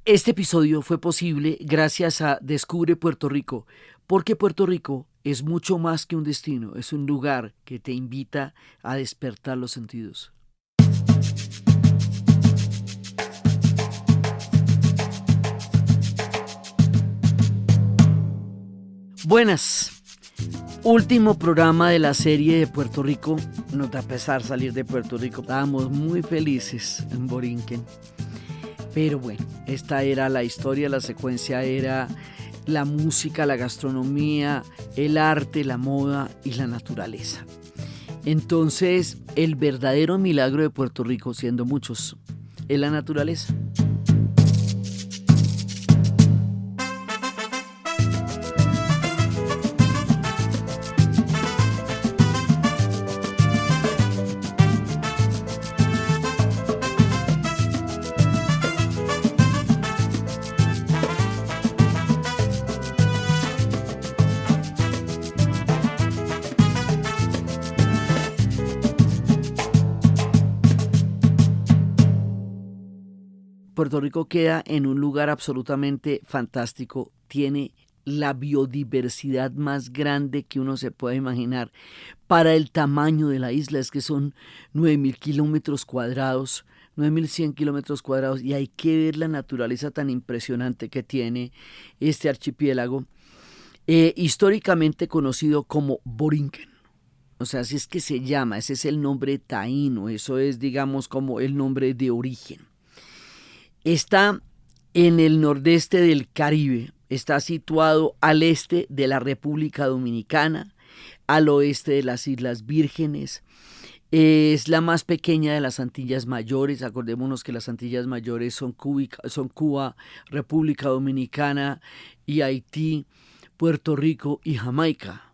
Este episodio fue posible gracias a Descubre Puerto Rico, porque Puerto Rico es mucho más que un destino, es un lugar que te invita a despertar los sentidos. Buenas. Último programa de la serie de Puerto Rico. Nos da pesar salir de Puerto Rico. Estábamos muy felices en Borinquen. Pero bueno, esta era la historia, la secuencia era la música, la gastronomía, el arte, la moda y la naturaleza. Entonces, el verdadero milagro de Puerto Rico, siendo muchos, es la naturaleza. Puerto Rico queda en un lugar absolutamente fantástico, tiene la biodiversidad más grande que uno se pueda imaginar para el tamaño de la isla, es que son 9.000 kilómetros cuadrados, 9.100 kilómetros cuadrados, y hay que ver la naturaleza tan impresionante que tiene este archipiélago, históricamente conocido como Borinquen. O sea, así es que se llama, ese es el nombre taíno, eso es, digamos, como el nombre de origen. Está en el nordeste del Caribe, está situado al este de la República Dominicana, al oeste de las Islas Vírgenes. Es la más pequeña de las Antillas Mayores. Acordémonos que las Antillas Mayores son Cuba, República Dominicana y Haití, Puerto Rico y Jamaica.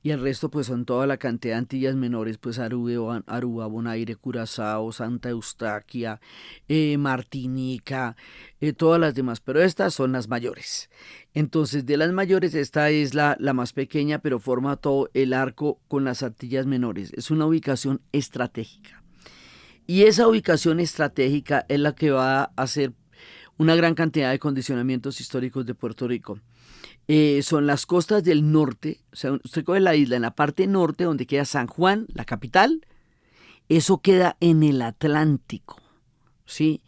Y el resto pues son toda la cantidad de Antillas menores, pues Aruba, Bonaire, Curazao, Santa Eustaquia, Martinica, todas las demás, pero estas son las mayores. Entonces de las mayores esta es la más pequeña, pero forma todo el arco con las Antillas menores. Es una ubicación estratégica. Y esa ubicación estratégica es la que va a hacer una gran cantidad de condicionamientos históricos de Puerto Rico. Son las costas del norte, o sea, usted coge la isla en la parte norte donde queda San Juan, la capital, eso queda en el Atlántico, ¿sí?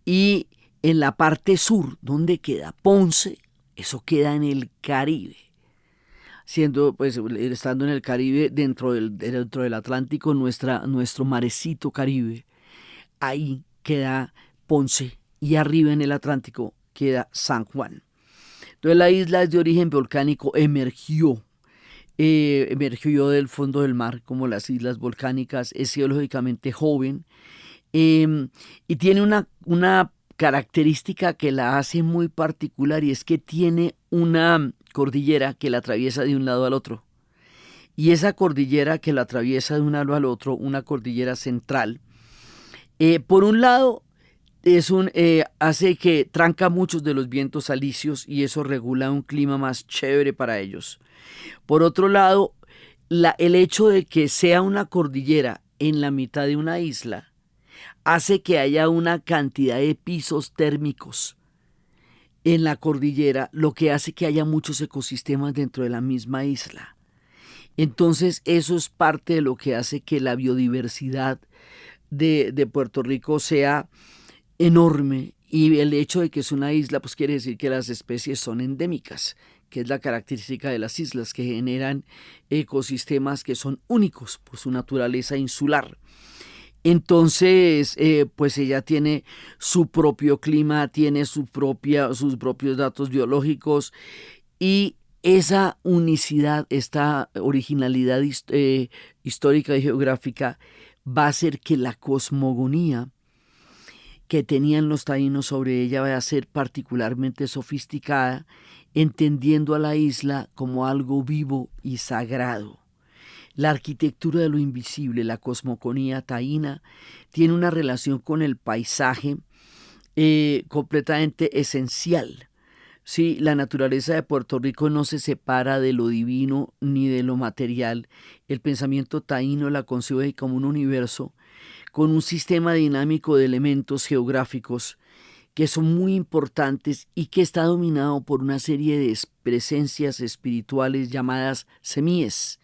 Y en la parte sur, donde queda Ponce, eso queda en el Caribe. Siendo, pues, estando en el Caribe, dentro del Atlántico, nuestro marecito Caribe, ahí queda Ponce y arriba en el Atlántico queda San Juan. Entonces la isla es de origen volcánico, emergió del fondo del mar como las islas volcánicas, es geológicamente joven y tiene una característica que la hace muy particular, y es que tiene una cordillera que la atraviesa de un lado al otro. Y esa cordillera que la atraviesa de un lado al otro, una cordillera central, por un lado hace que tranca muchos de los vientos alisios y eso regula un clima más chévere para ellos. Por otro lado, el hecho de que sea una cordillera en la mitad de una isla hace que haya una cantidad de pisos térmicos en la cordillera, lo que hace que haya muchos ecosistemas dentro de la misma isla. Entonces eso es parte de lo que hace que la biodiversidad de Puerto Rico sea enorme, y el hecho de que es una isla pues quiere decir que las especies son endémicas, que es la característica de las islas, que generan ecosistemas que son únicos por su naturaleza insular. Entonces, pues ella tiene su propio clima, tiene sus propios datos biológicos, y esa unicidad, esta originalidad histórica y geográfica va a hacer que la cosmogonía que tenían los taínos sobre ella va a ser particularmente sofisticada, entendiendo a la isla como algo vivo y sagrado. La arquitectura de lo invisible, la cosmogonía taína, tiene una relación con el paisaje completamente esencial. Sí, la naturaleza de Puerto Rico no se separa de lo divino ni de lo material. El pensamiento taíno la concibe como un universo con un sistema dinámico de elementos geográficos que son muy importantes y que está dominado por una serie de presencias espirituales llamadas semíes.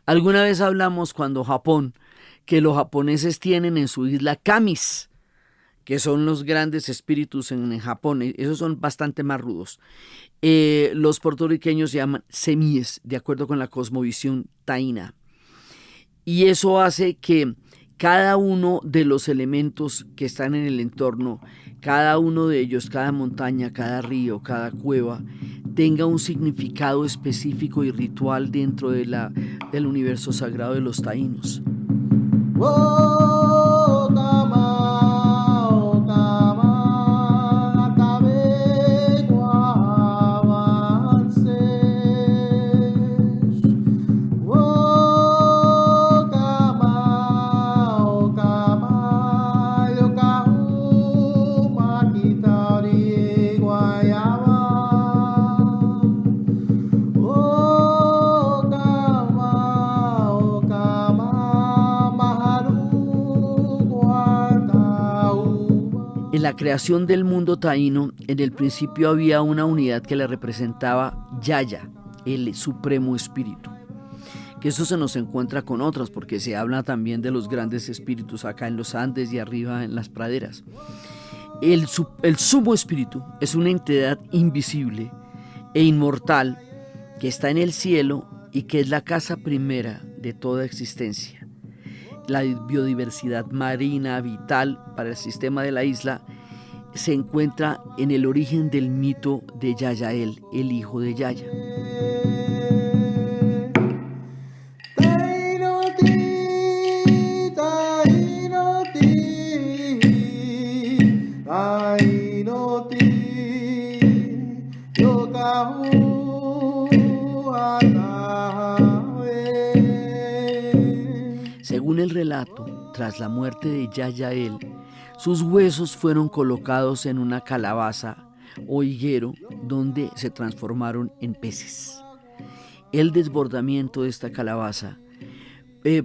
Alguna vez hablamos cuando Japón, que los japoneses tienen en su isla kamis, que son los grandes espíritus en Japón, esos son bastante más rudos. Los puertorriqueños se llaman semíes, de acuerdo con la cosmovisión taína. Y eso hace que cada uno de los elementos que están en el entorno, cada uno de ellos, cada montaña, cada río, cada cueva, tenga un significado específico y ritual dentro del universo sagrado de los taínos. En la creación del mundo taíno, en el principio había una unidad que le representaba Yaya, el supremo espíritu. Que eso se nos encuentra con otras, porque se habla también de los grandes espíritus acá en los Andes y arriba en las praderas. El sumo espíritu es una entidad invisible e inmortal que está en el cielo y que es la casa primera de toda existencia. La biodiversidad marina vital para el sistema de la isla se encuentra en el origen del mito de Yayael, el hijo de Yaya. Según el relato, tras la muerte de Yayael, sus huesos fueron colocados en una calabaza o higuero donde se transformaron en peces. El desbordamiento de esta calabaza,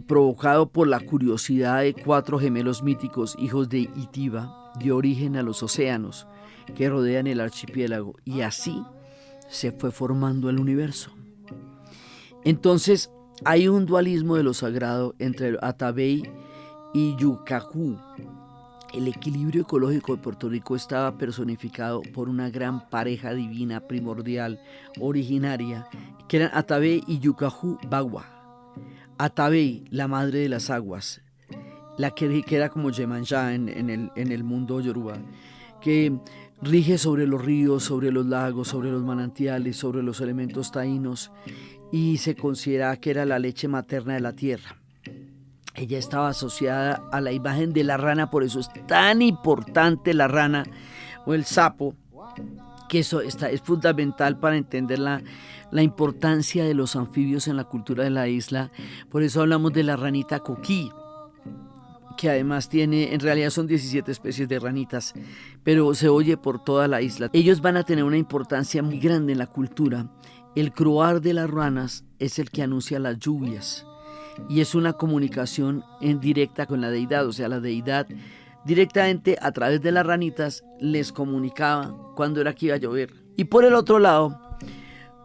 provocado por la curiosidad de 4 gemelos míticos, hijos de Itiba, dio origen a los océanos que rodean el archipiélago, y así se fue formando el universo. Entonces, hay un dualismo de lo sagrado entre Atabey y Yucajú. El equilibrio ecológico de Puerto Rico estaba personificado por una gran pareja divina primordial, originaria, que eran Atabey y Yucajú Bagua. Atabey, la madre de las aguas, la que era como Yemanjá en el mundo yoruba, que rige sobre los ríos, sobre los lagos, sobre los manantiales, sobre los elementos taínos, y se considera que era la leche materna de la tierra. Ella estaba asociada a la imagen de la rana, por eso es tan importante la rana o el sapo, que eso es fundamental para entender la importancia de los anfibios en la cultura de la isla. Por eso hablamos de la ranita coquí, que además en realidad son 17 especies de ranitas, pero se oye por toda la isla. Ellos van a tener una importancia muy grande en la cultura. El croar de las ranas es el que anuncia las lluvias y es una comunicación en directa con la deidad, o sea, la deidad directamente a través de las ranitas les comunicaba cuándo era que iba a llover. Y por el otro lado,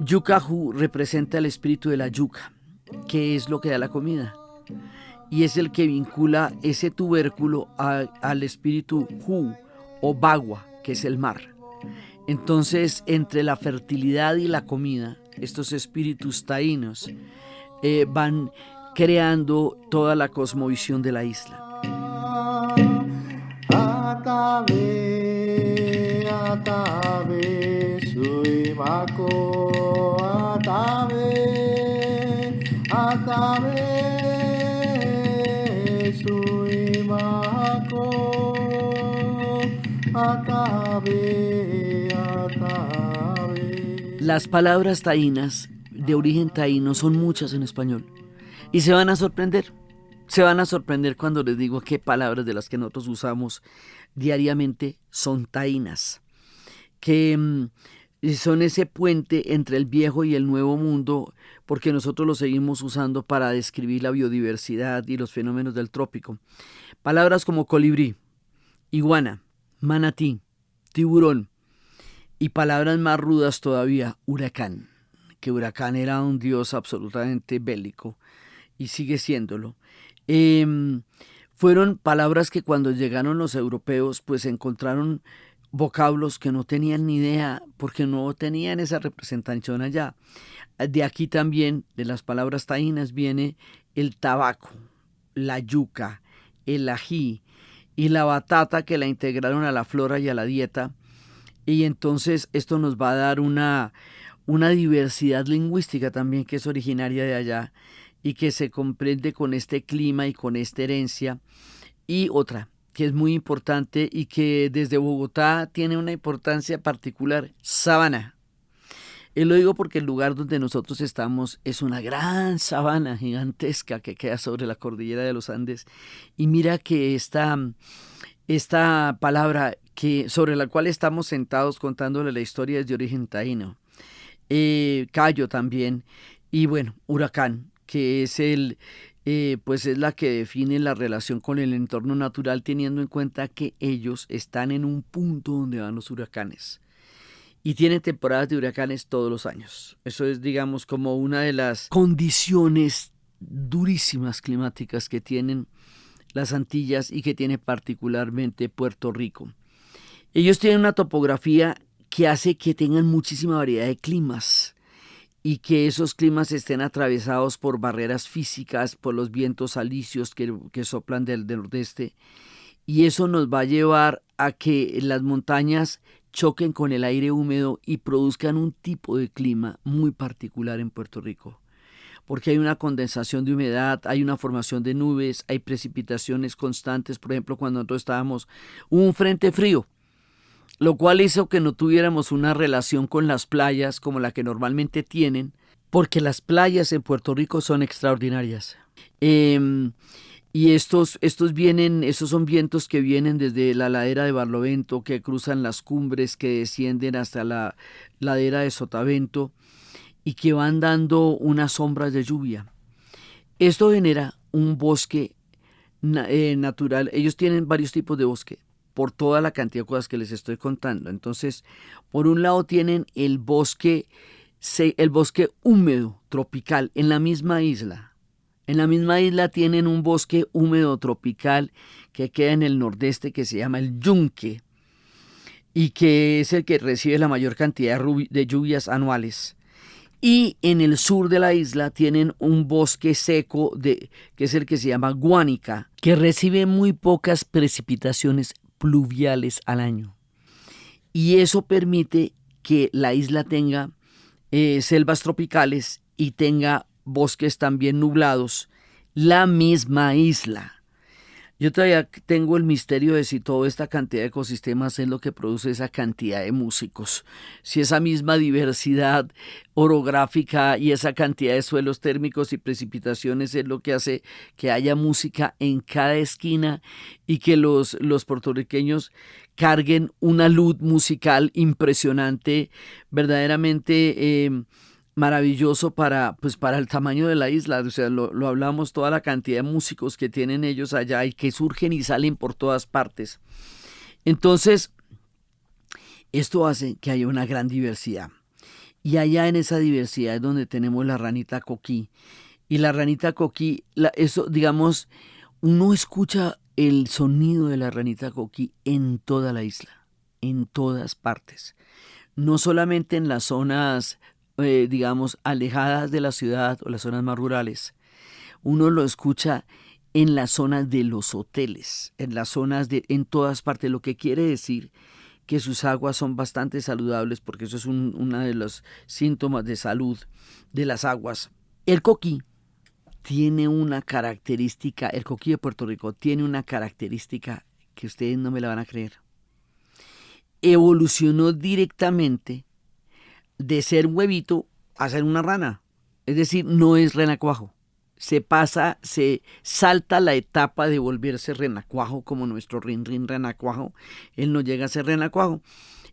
Yucajú representa el espíritu de la yuca, que es lo que da la comida, y es el que vincula ese tubérculo al espíritu Hu o Bagua, que es el mar. Entonces, entre la fertilidad y la comida, estos espíritus taínos van creando toda la cosmovisión de la isla. Atabe, atabe, suimako, atabe, atabe, suimako, atabe. Las palabras taínas de origen taíno son muchas en español y se van a sorprender. Se van a sorprender cuando les digo qué palabras de las que nosotros usamos diariamente son taínas, que son ese puente entre el viejo y el nuevo mundo, porque nosotros lo seguimos usando para describir la biodiversidad y los fenómenos del trópico. Palabras como colibrí, iguana, manatí, tiburón. Y palabras más rudas todavía, huracán, que Huracán era un dios absolutamente bélico y sigue siéndolo. Fueron palabras que cuando llegaron los europeos pues encontraron vocablos que no tenían ni idea porque no tenían esa representación allá. De aquí también, de las palabras taínas, viene el tabaco, la yuca, el ají y la batata que la integraron a la flora y a la dieta. Y entonces esto nos va a dar una diversidad lingüística también que es originaria de allá y que se comprende con este clima y con esta herencia. Y otra que es muy importante y que desde Bogotá tiene una importancia particular, sabana. Y lo digo porque el lugar donde nosotros estamos es una gran sabana gigantesca que queda sobre la cordillera de los Andes. Y mira que esta palabra sobre la cual estamos sentados contándole la historia es de origen taíno. Cayo también. Y bueno, huracán, que es pues es la que define la relación con el entorno natural, teniendo en cuenta que ellos están en un punto donde van los huracanes. Y tienen temporadas de huracanes todos los años. Eso es, digamos, como una de las condiciones durísimas climáticas que tienen las Antillas y que tiene particularmente Puerto Rico. Ellos tienen una topografía que hace que tengan muchísima variedad de climas y que esos climas estén atravesados por barreras físicas, por los vientos alisios que soplan del nordeste. Y eso nos va a llevar a que las montañas choquen con el aire húmedo y produzcan un tipo de clima muy particular en Puerto Rico. Porque hay una condensación de humedad, hay una formación de nubes, hay precipitaciones constantes. Por ejemplo, cuando nosotros estábamos, hubo un frente frío, lo cual hizo que no tuviéramos una relación con las playas como la que normalmente tienen, porque las playas en Puerto Rico son extraordinarias. Y estos son vientos que vienen desde la ladera de Barlovento, que cruzan las cumbres, que descienden hasta la ladera de Sotavento y que van dando unas sombras de lluvia. Esto genera un bosque natural. Ellos tienen varios tipos de bosque por toda la cantidad de cosas que les estoy contando. Entonces, por un lado tienen el bosque húmedo tropical en la misma isla. En la misma isla tienen un bosque húmedo tropical que queda en el nordeste, que se llama el Yunque y que es el que recibe la mayor cantidad de lluvias anuales. Y en el sur de la isla tienen un bosque seco que es el que se llama Guánica, que recibe muy pocas precipitaciones pluviales al año. Y eso permite que la isla tenga selvas tropicales y tenga bosques también nublados, la misma isla. Yo todavía tengo el misterio de si toda esta cantidad de ecosistemas es lo que produce esa cantidad de músicos, si esa misma diversidad orográfica y esa cantidad de suelos térmicos y precipitaciones es lo que hace que haya música en cada esquina y que los puertorriqueños carguen una luz musical impresionante, verdaderamente maravilloso para el tamaño de la isla. O sea, lo hablamos, toda la cantidad de músicos que tienen ellos allá y que surgen y salen por todas partes. Entonces, esto hace que haya una gran diversidad. Y allá en esa diversidad es donde tenemos la ranita coquí. Y la ranita coquí, digamos, uno escucha el sonido de la ranita coquí en toda la isla, en todas partes. No solamente en las zonas digamos, alejadas de la ciudad o las zonas más rurales. Uno lo escucha en las zonas de los hoteles, en todas partes, lo que quiere decir que sus aguas son bastante saludables, porque eso es uno de los síntomas de salud de las aguas. El coquí tiene una característica, el coquí de Puerto Rico tiene una característica que ustedes no me la van a creer. Evolucionó directamente de ser un huevito a ser una rana. Es decir, no es renacuajo. Se salta la etapa de volverse renacuajo como nuestro rin renacuajo. Él no llega a ser renacuajo.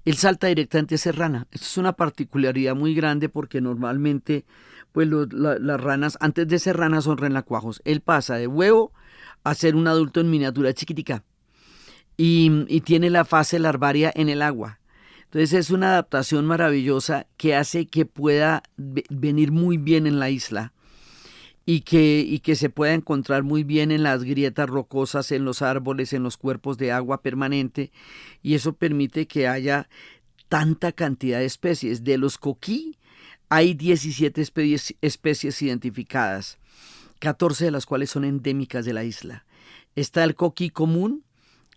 Él salta directamente a ser rana. Esto es una particularidad muy grande porque normalmente pues las ranas antes de ser ranas son renacuajos. Él pasa de huevo a ser un adulto en miniatura chiquitica. y tiene la fase larvaria en el agua. Entonces es una adaptación maravillosa que hace que pueda venir muy bien en la isla y que se pueda encontrar muy bien en las grietas rocosas, en los árboles, en los cuerpos de agua permanente, y eso permite que haya tanta cantidad de especies. De los coquí hay 17 especies identificadas, 14 de las cuales son endémicas de la isla. Está el coquí común,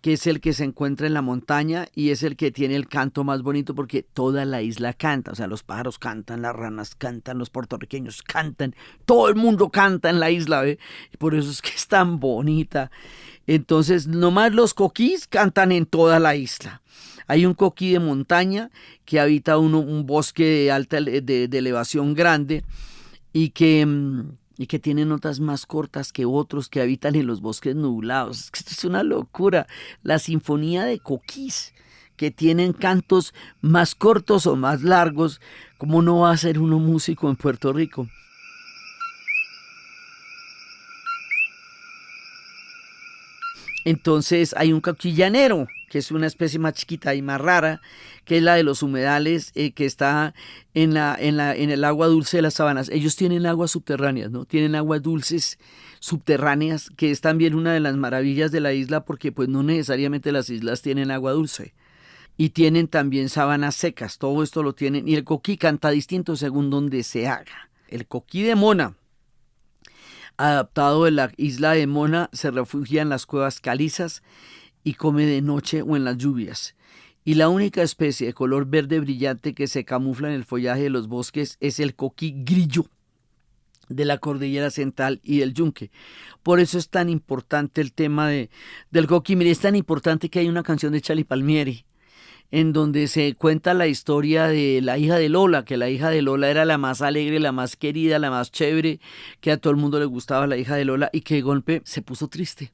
que es el que se encuentra en la montaña y es el que tiene el canto más bonito porque toda la isla canta, o sea, los pájaros cantan, las ranas cantan, los puertorriqueños cantan, todo el mundo canta en la isla, ¿ve? Y por eso es que es tan bonita. Entonces, nomás los coquís cantan en toda la isla. Hay un coquí de montaña que habita un bosque de alta de elevación grande y que tiene notas más cortas que otros que habitan en los bosques nublados. Es que esto es una locura. La sinfonía de coquís que tienen cantos más cortos o más largos, ¿cómo no va a ser uno músico en Puerto Rico? Entonces hay un coquí llanero, que es una especie más chiquita y más rara, que es la de los humedales, que está en el agua dulce de las sabanas. Ellos tienen aguas subterráneas, ¿no? Tienen aguas dulces subterráneas, que es también una de las maravillas de la isla, porque pues no necesariamente las islas tienen agua dulce. Y tienen también sabanas secas, todo esto lo tienen. Y el coquí canta distinto según donde se haga. El coquí de Mona, adaptado de la isla de Mona, se refugia en las cuevas calizas y come de noche o en las lluvias. Y la única especie de color verde brillante que se camufla en el follaje de los bosques es el coquí grillo de la cordillera central y del yunque. Por eso es tan importante el tema del coquí. Mire, es tan importante que hay una canción de Charly Palmieri en donde se cuenta la historia de la hija de Lola, que la hija de Lola era la más alegre, la más querida, la más chévere, que a todo el mundo le gustaba la hija de Lola y que de golpe se puso triste.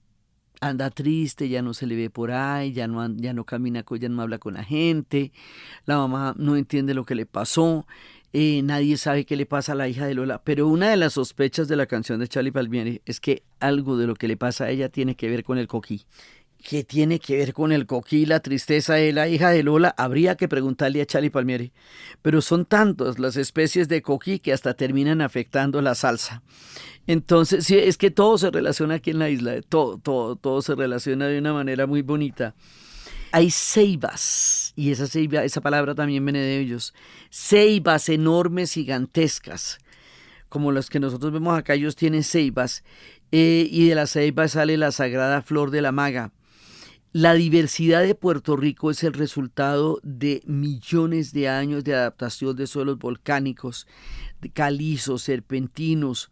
Anda triste, ya no se le ve por ahí, ya no camina, ya no habla con la gente, la mamá no entiende lo que le pasó, nadie sabe qué le pasa a la hija de Lola, pero una de las sospechas de la canción de Charly Palmieri es que algo de lo que le pasa a ella tiene que ver con el coquí. ¿Qué tiene que ver con el coquí, la tristeza de la hija de Lola? Habría que preguntarle a Charly Palmieri. Pero son tantas las especies de coquí que hasta terminan afectando la salsa. Entonces, sí, es que todo se relaciona aquí en la isla, todo se relaciona de una manera muy bonita. Hay ceibas, y esa palabra también viene de ellos. Ceibas enormes, gigantescas, como las que nosotros vemos acá, ellos tienen ceibas, y de las ceibas sale la sagrada flor de la maga. La diversidad de Puerto Rico es el resultado de millones de años de adaptación de suelos volcánicos, de calizos, serpentinos,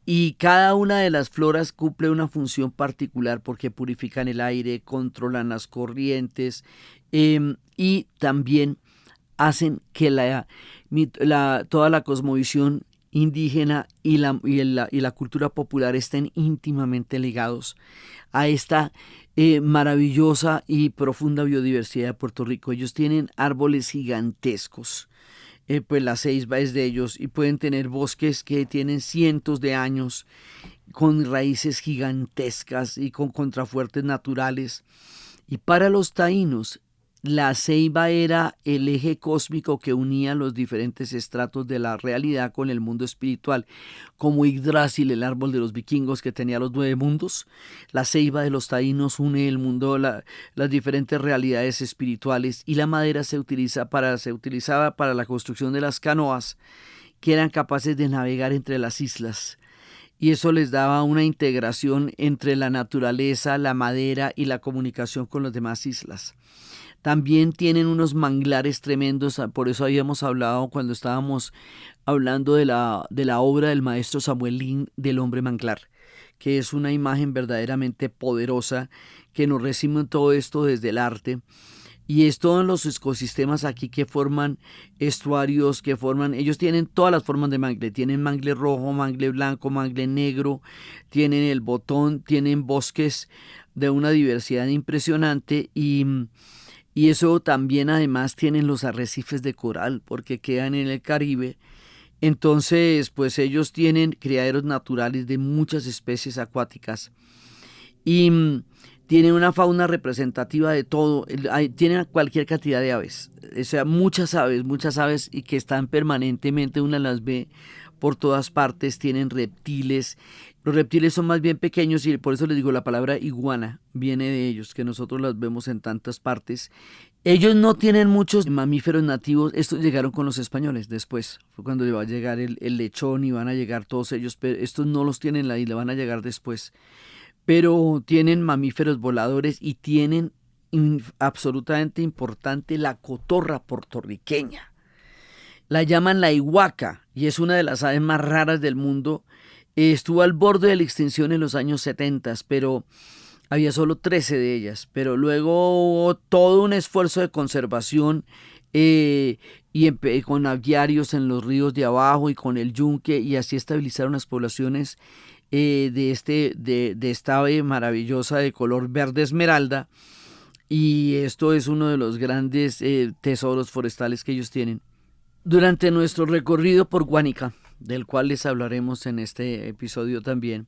y cada una de las floras cumple una función particular porque purifican el aire, controlan las corrientes y también hacen que toda la cosmovisión indígena y la cultura popular estén íntimamente ligados a esta maravillosa y profunda biodiversidad de Puerto Rico. Ellos tienen árboles gigantescos, pues la ceiba es de ellos, y pueden tener bosques que tienen cientos de años con raíces gigantescas y con contrafuertes naturales. Y para los taínos, la ceiba era el eje cósmico que unía los diferentes estratos de la realidad con el mundo espiritual, como Yggdrasil, el árbol de los vikingos que tenía los 9 mundos. La ceiba de los taínos une el mundo, las diferentes realidades espirituales, y la madera se utilizaba para la construcción de las canoas que eran capaces de navegar entre las islas. Y eso les daba una integración entre la naturaleza, la madera y la comunicación con las demás islas. También tienen unos manglares tremendos, por eso habíamos hablado cuando estábamos hablando de la obra del maestro Samuel Lin del hombre manglar, que es una imagen verdaderamente poderosa que nos recibe todo esto desde el arte. Y es todos los ecosistemas aquí que forman estuarios, ellos tienen todas las formas de mangle, tienen mangle rojo, mangle blanco, mangle negro, tienen el botón, tienen bosques de una diversidad impresionante y eso también además tienen los arrecifes de coral porque quedan en el Caribe. Entonces, pues ellos tienen criaderos naturales de muchas especies acuáticas y Tiene una fauna representativa de todo, tiene cualquier cantidad de aves, o sea, muchas aves y que están permanentemente, una las ve por todas partes, tienen reptiles. Los reptiles son más bien pequeños y por eso les digo la palabra iguana, viene de ellos, que nosotros las vemos en tantas partes. Ellos no tienen muchos mamíferos nativos, estos llegaron con los españoles después, fue cuando va a llegar el lechón y van a llegar todos ellos, pero estos no los tienen en la isla, van a llegar después. Pero tienen mamíferos voladores y tienen absolutamente importante la cotorra puertorriqueña. La llaman la ihuaca y es una de las aves más raras del mundo. Estuvo al borde de la extinción en los años 70, pero había solo 13 de ellas. Pero luego hubo todo un esfuerzo de conservación con aviarios en los ríos de abajo y con el yunque, y así estabilizaron las poblaciones de esta ave maravillosa de color verde esmeralda, y esto es uno de los grandes tesoros forestales que ellos tienen. Durante nuestro recorrido por Guánica, del cual les hablaremos en este episodio también,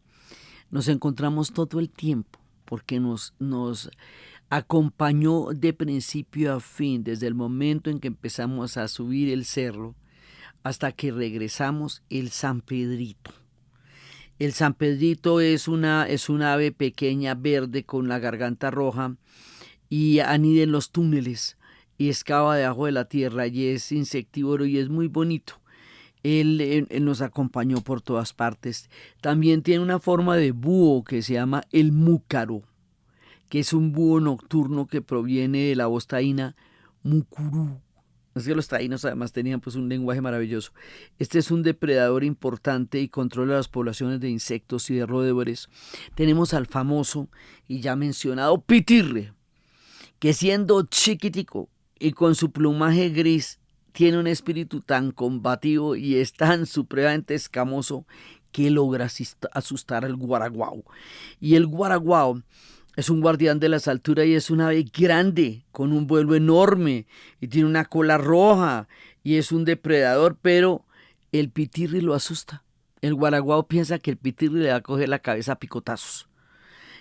nos encontramos todo el tiempo, porque nos acompañó de principio a fin, desde el momento en que empezamos a subir el cerro hasta que regresamos, el San Pedrito. El San Pedrito es una ave pequeña, verde, con la garganta roja, y anida en los túneles y excava debajo de la tierra, y es insectívoro y es muy bonito. Él nos acompañó por todas partes. También tiene una forma de búho que se llama el múcaro, que es un búho nocturno que proviene de la voz taína mucurú. Es que los taínos además tenían pues un lenguaje maravilloso. Este es un depredador importante y controla las poblaciones de insectos y de roedores. Tenemos al famoso y ya mencionado pitirre, que siendo chiquitico y con su plumaje gris, tiene un espíritu tan combativo y es tan supremamente escamoso que logra asustar al guaraguao. Y el guaraguao es un guardián de las alturas y es un ave grande, con un vuelo enorme, y tiene una cola roja, y es un depredador, pero el pitirri lo asusta. El guaraguao piensa que el pitirri le va a coger la cabeza a picotazos.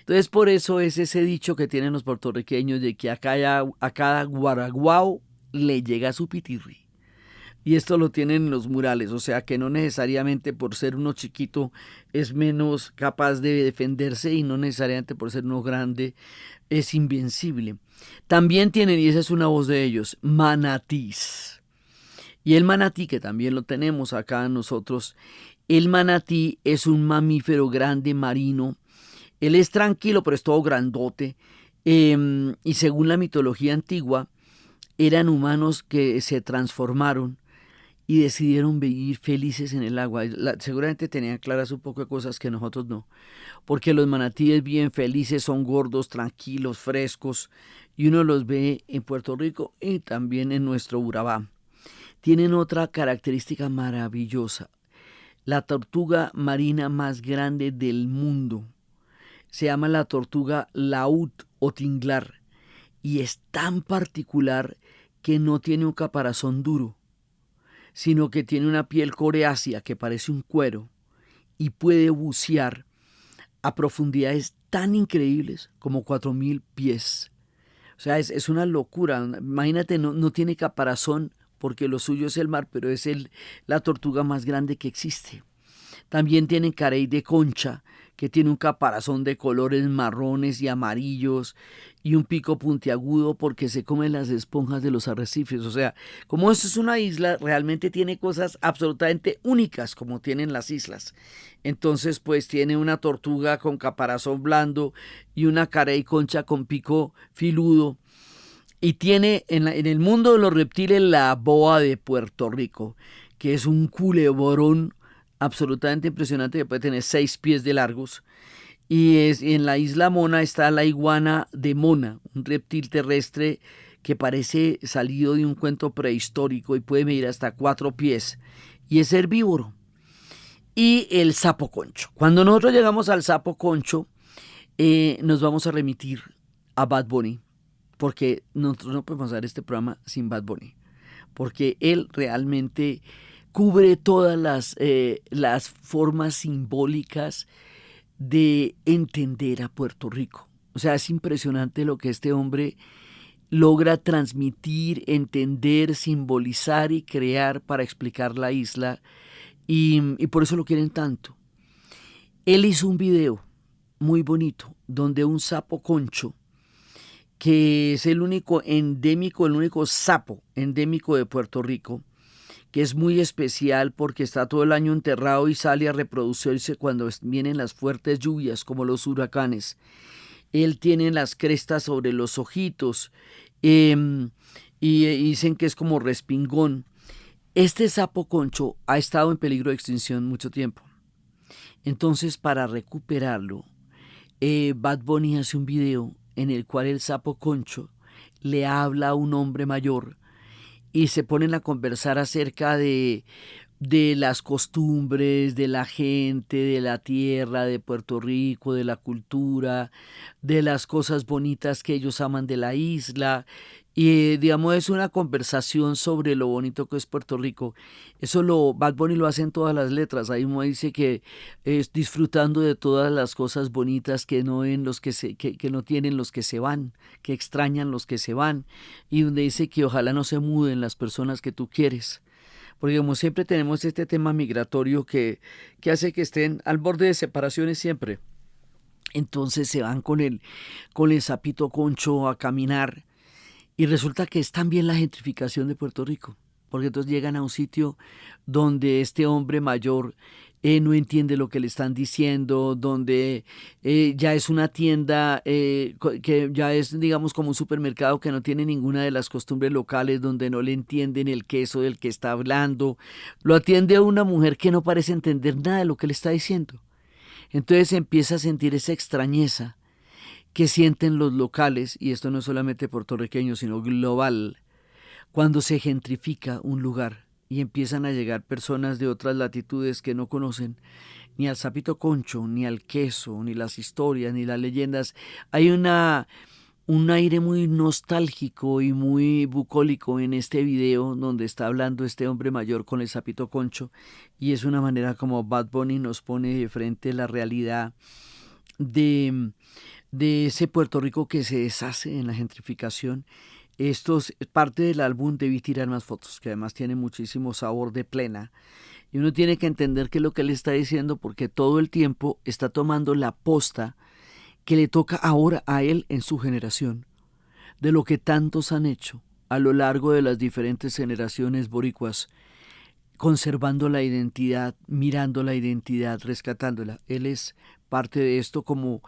Entonces por eso es ese dicho que tienen los puertorriqueños de que a cada guaraguao le llega su pitirri. Y esto lo tienen en los murales, o sea que no necesariamente por ser uno chiquito es menos capaz de defenderse, y no necesariamente por ser uno grande es invencible. También tienen, y esa es una voz de ellos, manatís. Y el manatí, que también lo tenemos acá nosotros, el manatí es un mamífero grande marino. Él es tranquilo, pero es todo grandote. Y según la mitología antigua, eran humanos que se transformaron y decidieron vivir felices en el agua. Seguramente tenían claras un poco de cosas que nosotros no, porque los manatíes bien felices, son gordos, tranquilos, frescos, y uno los ve en Puerto Rico y también en nuestro Urabá. Tienen otra característica maravillosa: la tortuga marina más grande del mundo. Se llama la tortuga laúd o tinglar, y es tan particular que no tiene un caparazón duro, sino que tiene una piel coreácea que parece un cuero, y puede bucear a profundidades tan increíbles como 4.000 pies. O sea, es una locura. Imagínate, no tiene caparazón porque lo suyo es el mar, pero es la tortuga más grande que existe. También tienen carey de concha, que tiene un caparazón de colores marrones y amarillos y un pico puntiagudo porque se come las esponjas de los arrecifes. O sea, como esto es una isla, realmente tiene cosas absolutamente únicas como tienen las islas. Entonces, pues tiene una tortuga con caparazón blando y una carey concha con pico filudo. Y tiene en el mundo de los reptiles la boa de Puerto Rico, que es un culebrón absolutamente impresionante, que puede tener 6 pies de largos. Y en la isla Mona está la iguana de Mona, un reptil terrestre que parece salido de un cuento prehistórico y puede medir hasta 4 pies. Y es herbívoro. Y el sapo concho. Cuando nosotros llegamos al sapo concho, nos vamos a remitir a Bad Bunny, porque nosotros no podemos hacer este programa sin Bad Bunny, porque él realmente cubre todas las formas simbólicas de entender a Puerto Rico. O sea, es impresionante lo que este hombre logra transmitir, entender, simbolizar y crear para explicar la isla y por eso lo quieren tanto. Él hizo un video muy bonito donde un sapo concho, que es el único endémico, el único sapo endémico de Puerto Rico, que es muy especial porque está todo el año enterrado y sale a reproducirse cuando vienen las fuertes lluvias como los huracanes. Él tiene las crestas sobre los ojitos y dicen que es como respingón. Este sapo concho ha estado en peligro de extinción mucho tiempo. Entonces, para recuperarlo, Bad Bunny hace un video en el cual el sapo concho le habla a un hombre mayor y se ponen a conversar acerca de las costumbres, de la gente, de la tierra, de Puerto Rico, de la cultura, de las cosas bonitas que ellos aman de la isla. Y digamos, es una conversación sobre lo bonito que es Puerto Rico. Bad Bunny lo hace en todas las letras. Ahí uno dice que es disfrutando de todas las cosas bonitas que no ven los que no tienen los que se van, que extrañan los que se van. Y donde dice que ojalá no se muden las personas que tú quieres. Porque como siempre tenemos este tema migratorio que hace que estén al borde de separaciones siempre. Entonces se van con el sapito concho a caminar y resulta que es también la gentrificación de Puerto Rico, porque entonces llegan a un sitio donde este hombre mayor no entiende lo que le están diciendo, donde ya es una tienda que ya es, digamos, como un supermercado que no tiene ninguna de las costumbres locales, donde no le entienden el queso del que está hablando. Lo atiende a una mujer que no parece entender nada de lo que le está diciendo. Entonces empieza a sentir esa extrañeza que sienten los locales, y esto no es solamente puertorriqueño, sino global, cuando se gentrifica un lugar y empiezan a llegar personas de otras latitudes que no conocen ni al sapito concho, ni al queso, ni las historias, ni las leyendas. Hay un aire muy nostálgico y muy bucólico en este video donde está hablando este hombre mayor con el sapito concho, y es una manera como Bad Bunny nos pone de frente la realidad de ese Puerto Rico que se deshace en la gentrificación. Esto es parte del álbum Debí tirar más fotos, que además tiene muchísimo sabor de plena. Y uno tiene que entender qué es lo que él está diciendo, porque todo el tiempo está tomando la posta que le toca ahora a él en su generación, de lo que tantos han hecho a lo largo de las diferentes generaciones boricuas, conservando la identidad, mirando la identidad, rescatándola. Él es parte de esto como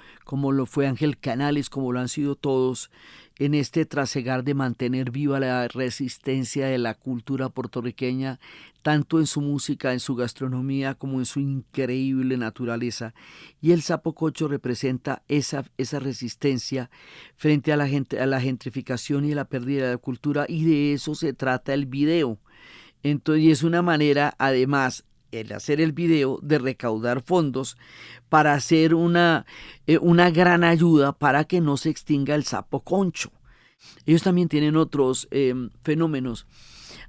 lo fue Ángel Canales, como lo han sido todos en este trasegar de mantener viva la resistencia de la cultura puertorriqueña, tanto en su música, en su gastronomía, como en su increíble naturaleza. Y el sapo cocho representa esa resistencia frente a la gentrificación y a la pérdida de la cultura, y de eso se trata el video. Entonces, es una manera, además, el hacer el video, de recaudar fondos para hacer una gran ayuda para que no se extinga el sapo concho. Ellos también tienen otros fenómenos.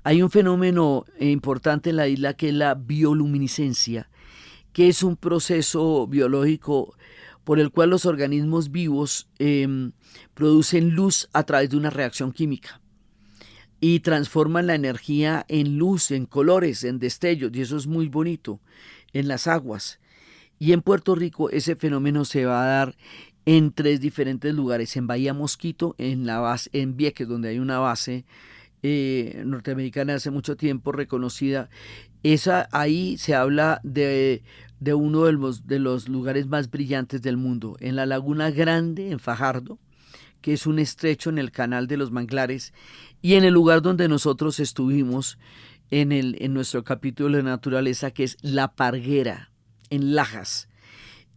Hay un fenómeno importante en la isla que es la bioluminiscencia, que es un proceso biológico por el cual los organismos vivos producen luz a través de una reacción química y transforman la energía en luz, en colores, en destellos, y eso es muy bonito en las aguas. Y en Puerto Rico ese fenómeno se va a dar en 3 diferentes lugares: en Bahía Mosquito, en Vieques, donde hay una base norteamericana hace mucho tiempo reconocida. Ahí se habla de uno de los lugares más brillantes del mundo, en la Laguna Grande, en Fajardo, que es un estrecho en el Canal de los Manglares, y en el lugar donde nosotros estuvimos en nuestro capítulo de naturaleza, que es La Parguera, en Lajas.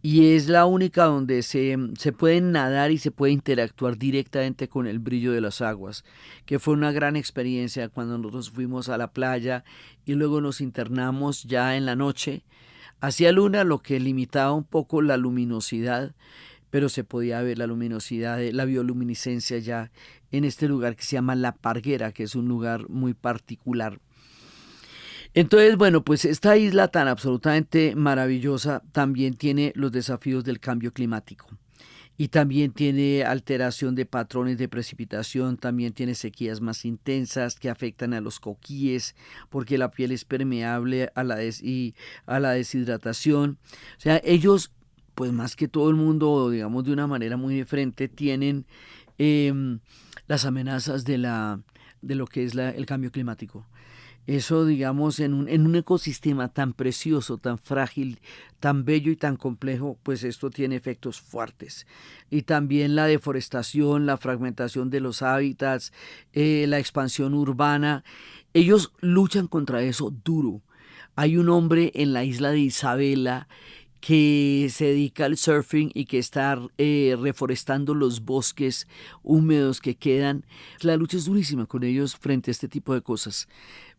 Y es la única donde se puede nadar y se puede interactuar directamente con el brillo de las aguas, que fue una gran experiencia cuando nosotros fuimos a la playa y luego nos internamos ya en la noche. Hacía luna, lo que limitaba un poco la luminosidad, pero se podía ver la luminosidad, la bioluminiscencia ya en este lugar que se llama La Parguera, que es un lugar muy particular. Entonces, bueno, pues esta isla tan absolutamente maravillosa también tiene los desafíos del cambio climático. y también tiene alteración de patrones de precipitación, también tiene sequías más intensas que afectan a los coquíes porque la piel es permeable a a la deshidratación. O sea, ellos, pues más que todo el mundo, digamos de una manera muy diferente, tienen las amenazas de lo que es el cambio climático. Eso, digamos, en un ecosistema tan precioso, tan frágil, tan bello y tan complejo, pues esto tiene efectos fuertes. Y también la deforestación, la fragmentación de los hábitats, la expansión urbana, ellos luchan contra eso duro. Hay un hombre en la isla de Isabela que se dedica al surfing y que está reforestando los bosques húmedos que quedan. La lucha es durísima con ellos frente a este tipo de cosas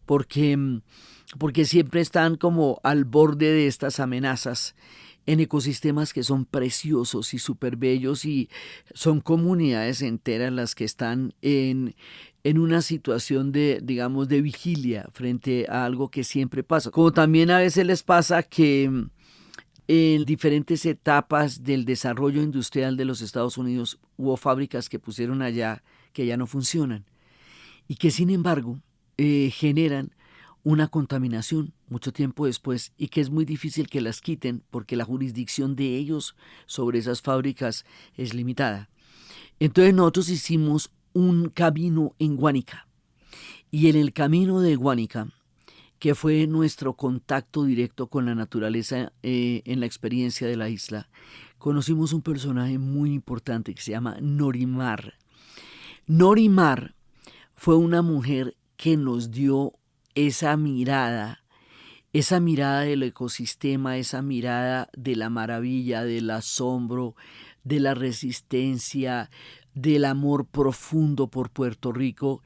porque, porque siempre están como al borde de estas amenazas en ecosistemas que son preciosos y súper bellos y son comunidades enteras las que están en una situación de, digamos, de vigilia frente a algo que siempre pasa. Como también a veces les pasa que en diferentes etapas del desarrollo industrial de los Estados Unidos hubo fábricas que pusieron allá que ya no funcionan y que sin embargo generan una contaminación mucho tiempo después y que es muy difícil que las quiten porque la jurisdicción de ellos sobre esas fábricas es limitada. Entonces nosotros hicimos un camino en Guánica y en el camino de Guánica, que fue nuestro contacto directo con la naturaleza en la experiencia de la isla, conocimos un personaje muy importante que se llama Norimar. Norimar fue una mujer que nos dio esa mirada del ecosistema, esa mirada de la maravilla, del asombro, de la resistencia, del amor profundo por Puerto Rico.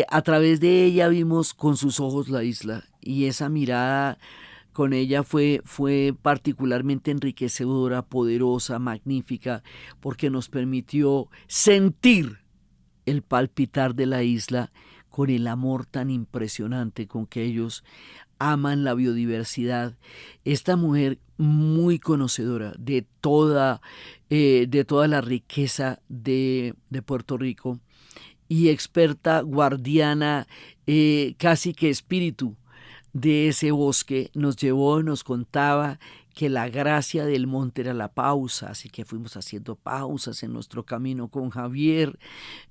A través de ella vimos con sus ojos la isla y esa mirada con ella fue particularmente enriquecedora, poderosa, magnífica, porque nos permitió sentir el palpitar de la isla con el amor tan impresionante con que ellos aman la biodiversidad. Esta mujer muy conocedora de toda la riqueza de Puerto Rico y experta guardiana, casi que espíritu de ese bosque, nos llevó y nos contaba que la gracia del monte era la pausa, así que fuimos haciendo pausas en nuestro camino con Javier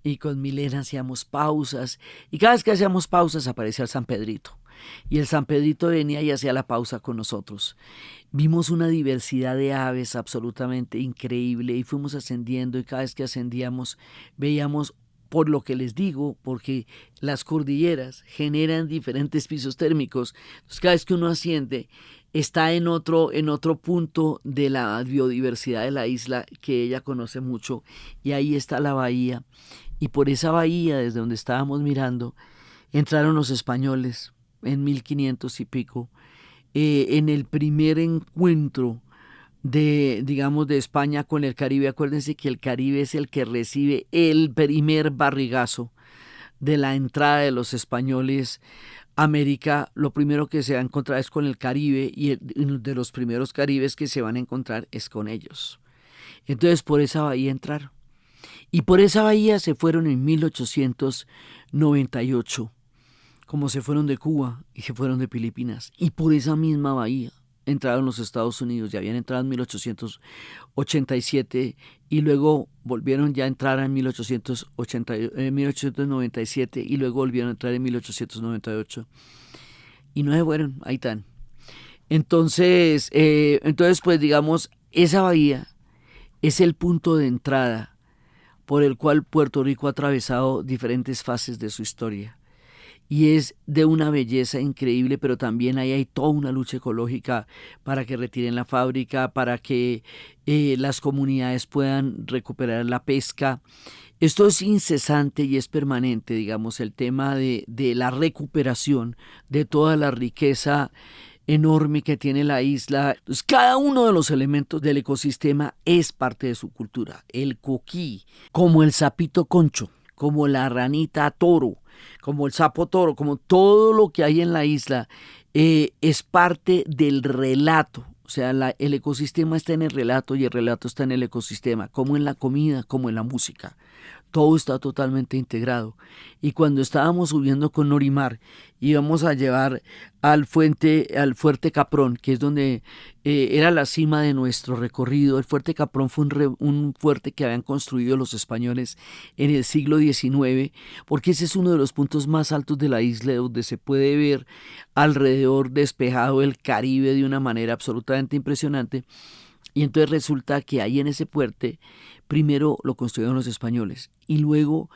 y con Milena hacíamos pausas y cada vez que hacíamos pausas aparecía el San Pedrito y el San Pedrito venía y hacía la pausa con nosotros. Vimos una diversidad de aves absolutamente increíble y fuimos ascendiendo y cada vez que ascendíamos veíamos, por lo que les digo, porque las cordilleras generan diferentes pisos térmicos. Entonces, cada vez que uno asciende, está en otro punto de la biodiversidad de la isla que ella conoce mucho, y ahí está la bahía. Y por esa bahía, desde donde estábamos mirando, entraron los españoles en 1500 y pico, en el primer encuentro digamos, de España con el Caribe. Acuérdense que el Caribe es el que recibe el primer barrigazo de la entrada de los españoles a América. Lo primero que se va a encontrar es con el Caribe y de los primeros Caribes que se van a encontrar es con ellos. Entonces por esa bahía entraron. Y por esa bahía se fueron en 1898, como se fueron de Cuba y se fueron de Filipinas. Y por esa misma bahía entraron los Estados Unidos, ya habían entrado en 1887 y luego volvieron ya a entrar en 1897 y luego volvieron a entrar en 1898 y no se fueron, ahí están. Entonces pues digamos, esa bahía es el punto de entrada por el cual Puerto Rico ha atravesado diferentes fases de su historia. Y es de una belleza increíble, pero también ahí hay toda una lucha ecológica para que retiren la fábrica, para que las comunidades puedan recuperar la pesca. Esto es incesante y es permanente, digamos, el tema de la recuperación de toda la riqueza enorme que tiene la isla. Pues cada uno de los elementos del ecosistema es parte de su cultura. El coquí, como el sapito concho, como la ranita toro, como el sapo toro, como todo lo que hay en la isla, es parte del relato sea, el ecosistema está en el relato y el relato está en el ecosistema, como en la comida, como en la música. Todo está totalmente integrado. Y cuando estábamos subiendo con Norimar, íbamos a llevar al fuerte Caprón, que es donde era la cima de nuestro recorrido. El fuerte Caprón fue un fuerte que habían construido los españoles en el siglo XIX, porque ese es uno de los puntos más altos de la isla, donde se puede ver alrededor despejado el Caribe de una manera absolutamente impresionante. Y entonces resulta que ahí en ese fuerte, primero lo construyeron los españoles y luego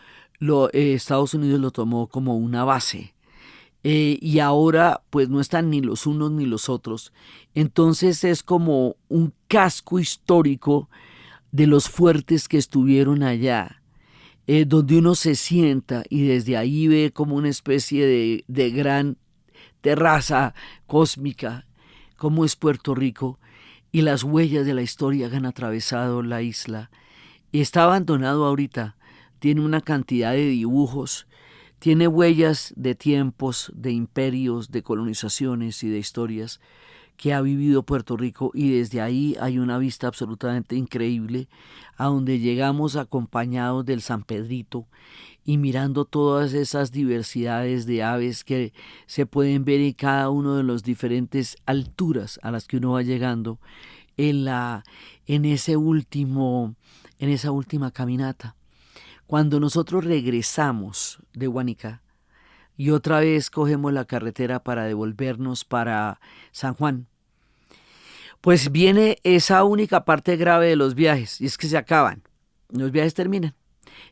Estados Unidos lo tomó como una base. Y ahora pues no están ni los unos ni los otros. Entonces es como un casco histórico de los fuertes que estuvieron allá, donde uno se sienta y desde ahí ve como una especie de gran terraza cósmica, como es Puerto Rico, y las huellas de la historia han atravesado la isla. Y está abandonado ahorita, tiene una cantidad de dibujos, tiene huellas de tiempos, de imperios, de colonizaciones y de historias que ha vivido Puerto Rico, y desde ahí hay una vista absolutamente increíble a donde llegamos acompañados del San Pedrito y mirando todas esas diversidades de aves que se pueden ver en cada uno de las diferentes alturas a las que uno va llegando en esa última caminata. Cuando nosotros regresamos de Guánica y otra vez cogemos la carretera para devolvernos para San Juan, pues viene esa única parte grave de los viajes, y es que se acaban, los viajes terminan.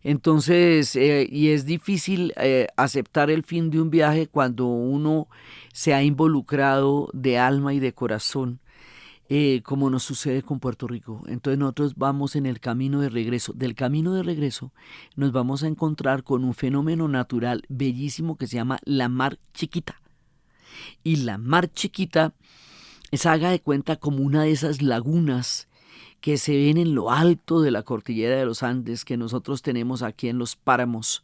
Entonces, y es difícil aceptar el fin de un viaje cuando uno se ha involucrado de alma y de corazón, como nos sucede con Puerto Rico. Entonces nosotros vamos en el camino de regreso. Del camino de regreso nos vamos a encontrar con un fenómeno natural bellísimo que se llama la Mar Chiquita. Y la Mar Chiquita es, haga de cuenta, como una de esas lagunas que se ven en lo alto de la cordillera de los Andes que nosotros tenemos aquí en los páramos.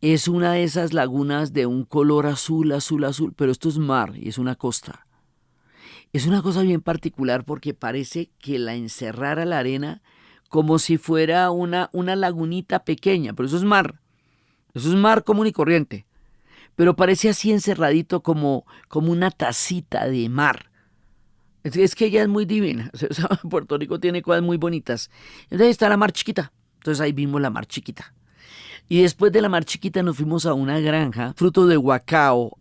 Es una de esas lagunas de un color azul, azul, azul, pero esto es mar y es una costa. Es una cosa bien particular porque parece que la encerrara la arena como si fuera una lagunita pequeña, pero eso es mar común y corriente, pero parece así encerradito como una tacita de mar. Es que ella es muy divina. O sea, Puerto Rico tiene cosas muy bonitas. Entonces ahí está la Mar Chiquita. Entonces ahí vimos la Mar Chiquita. Y después de la Mar Chiquita nos fuimos a una granja, fruto de guacao,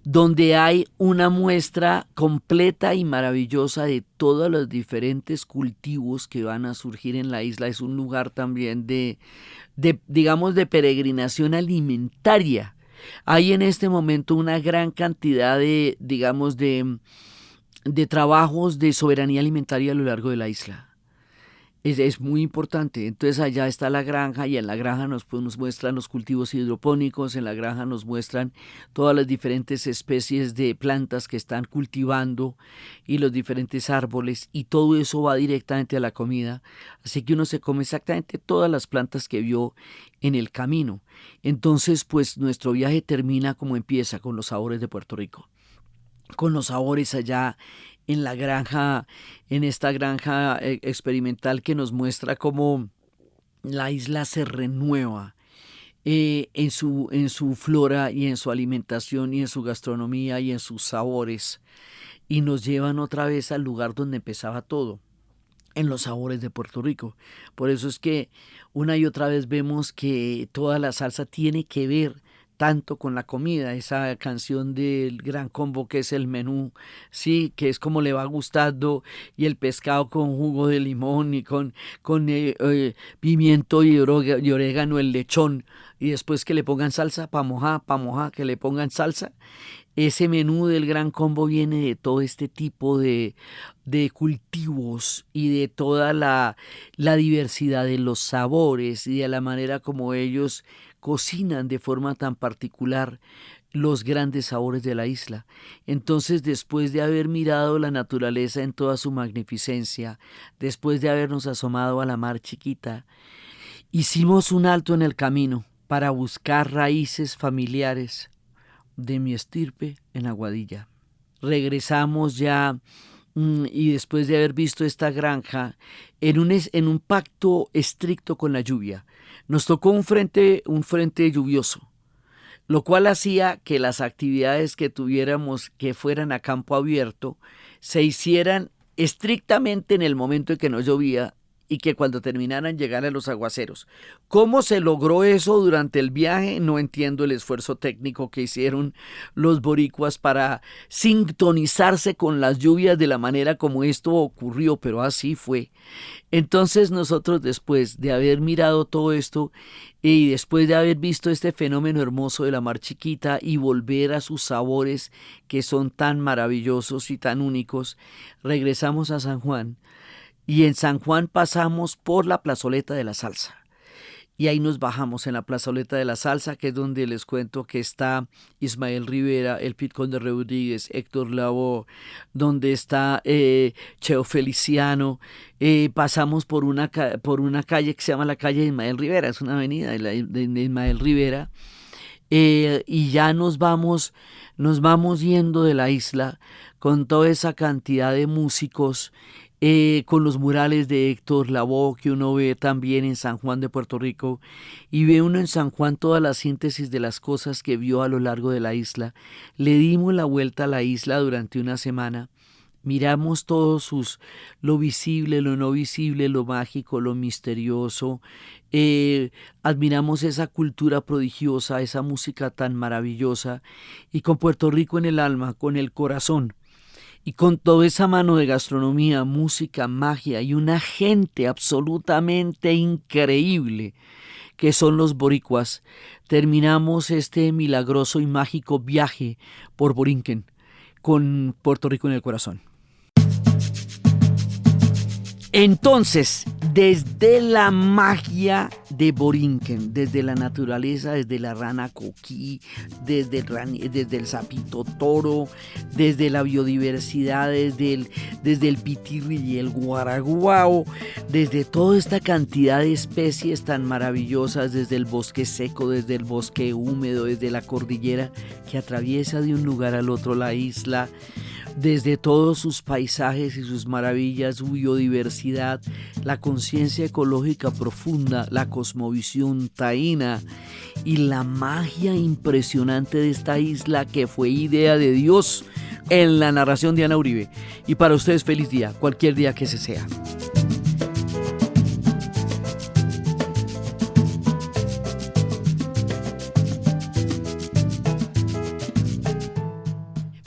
donde hay una muestra completa y maravillosa de todos los diferentes cultivos que van a surgir en la isla. Es un lugar también digamos, de peregrinación alimentaria. Hay en este momento una gran cantidad digamos, de trabajos de soberanía alimentaria a lo largo de la isla. Es muy importante. Entonces allá está la granja y en la granja nos muestran los cultivos hidropónicos, en la granja nos muestran todas las diferentes especies de plantas que están cultivando y los diferentes árboles, y todo eso va directamente a la comida. Así que uno se come exactamente todas las plantas que vio en el camino. Entonces pues nuestro viaje termina como empieza, con los sabores de Puerto Rico, con los sabores allá en la granja, en esta granja experimental que nos muestra cómo la isla se renueva en su flora y en su alimentación y en su gastronomía y en sus sabores, y nos llevan otra vez al lugar donde empezaba todo, en los sabores de Puerto Rico. Por eso es que una y otra vez vemos que toda la salsa tiene que ver tanto con la comida, esa canción del Gran Combo que es el menú, sí, que es como le va gustando, y el pescado con jugo de limón y con pimiento y orégano, el lechón, y después que le pongan salsa, pa' mojar, que le pongan salsa. Ese menú del Gran Combo viene de todo este tipo de cultivos y de toda la diversidad de los sabores y de la manera como ellos cocinan de forma tan particular los grandes sabores de la isla. Entonces, después de haber mirado la naturaleza en toda su magnificencia, después de habernos asomado a la Mar Chiquita, hicimos un alto en el camino para buscar raíces familiares de mi estirpe en Aguadilla. Regresamos ya y después de haber visto esta granja en un pacto estricto con la lluvia. Nos tocó un frente lluvioso, lo cual hacía que las actividades que tuviéramos que fueran a campo abierto se hicieran estrictamente en el momento en que no llovía y que cuando terminaran llegaran los aguaceros. ¿Cómo se logró eso durante el viaje? No entiendo el esfuerzo técnico que hicieron los boricuas para sintonizarse con las lluvias de la manera como esto ocurrió, pero así fue. Entonces nosotros, después de haber mirado todo esto y después de haber visto este fenómeno hermoso de la Mar Chiquita y volver a sus sabores que son tan maravillosos y tan únicos, regresamos a San Juan. Y en San Juan pasamos por la plazoleta de la salsa. Y ahí nos bajamos en la plazoleta de la salsa, que es donde les cuento que está Ismael Rivera, el Pit Conde Rodríguez, Héctor Lavoe, donde está Cheo Feliciano. Pasamos por una calle que se llama la calle de Ismael Rivera, es una avenida de Ismael Rivera. Y ya nos vamos yendo de la isla con toda esa cantidad de músicos, con los murales de Héctor Lavoe que uno ve también en San Juan de Puerto Rico, y ve uno en San Juan toda la síntesis de las cosas que vio a lo largo de la isla. Le dimos la vuelta a la isla durante una semana, miramos lo visible, lo no visible, lo mágico, lo misterioso, admiramos esa cultura prodigiosa, esa música tan maravillosa, y con Puerto Rico en el alma, con el corazón, y con toda esa mano de gastronomía, música, magia y una gente absolutamente increíble que son los boricuas, terminamos este milagroso y mágico viaje por Borinquen con Puerto Rico en el corazón. Entonces, desde la magia de Borinquen, desde la naturaleza, desde la rana coquí, desde el sapito toro, desde la biodiversidad, desde el pitirri y el guaraguao, desde toda esta cantidad de especies tan maravillosas, desde el bosque seco, desde el bosque húmedo, desde la cordillera que atraviesa de un lugar al otro la isla, desde todos sus paisajes y sus maravillas, su biodiversidad, la conciencia ecológica profunda, la cosmovisión taína y la magia impresionante de esta isla que fue idea de Dios en la narración de Ana Uribe. Y para ustedes, feliz día, cualquier día que ese sea.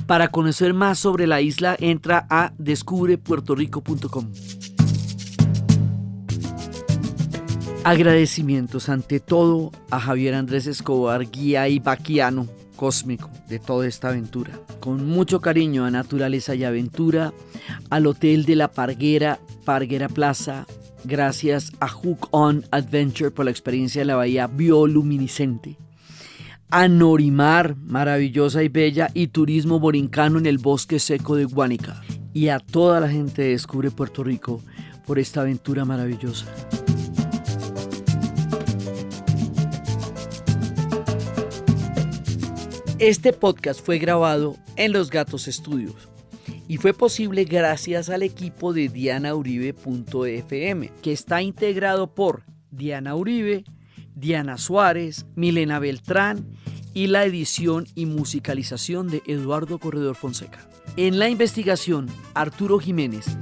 Para conocer más sobre la isla, entra a descubrepuertorico.com. Agradecimientos ante todo a Javier Andrés Escobar, guía y vaquiano cósmico de toda esta aventura. Con mucho cariño a Naturaleza y Aventura, al Hotel de la Parguera, Parguera Plaza. Gracias a Hook On Adventure por la experiencia de la bahía bioluminiscente. A Norimar, maravillosa y bella, y Turismo Borincano en el bosque seco de Guánica. Y a toda la gente de Descubre Puerto Rico por esta aventura maravillosa. Este podcast fue grabado en Los Gatos Studios y fue posible gracias al equipo de dianauribe.fm, que está integrado por Diana Uribe, Diana Suárez, Milena Beltrán y la edición y musicalización de Eduardo Corredor Fonseca. En la investigación, Arturo Jiménez.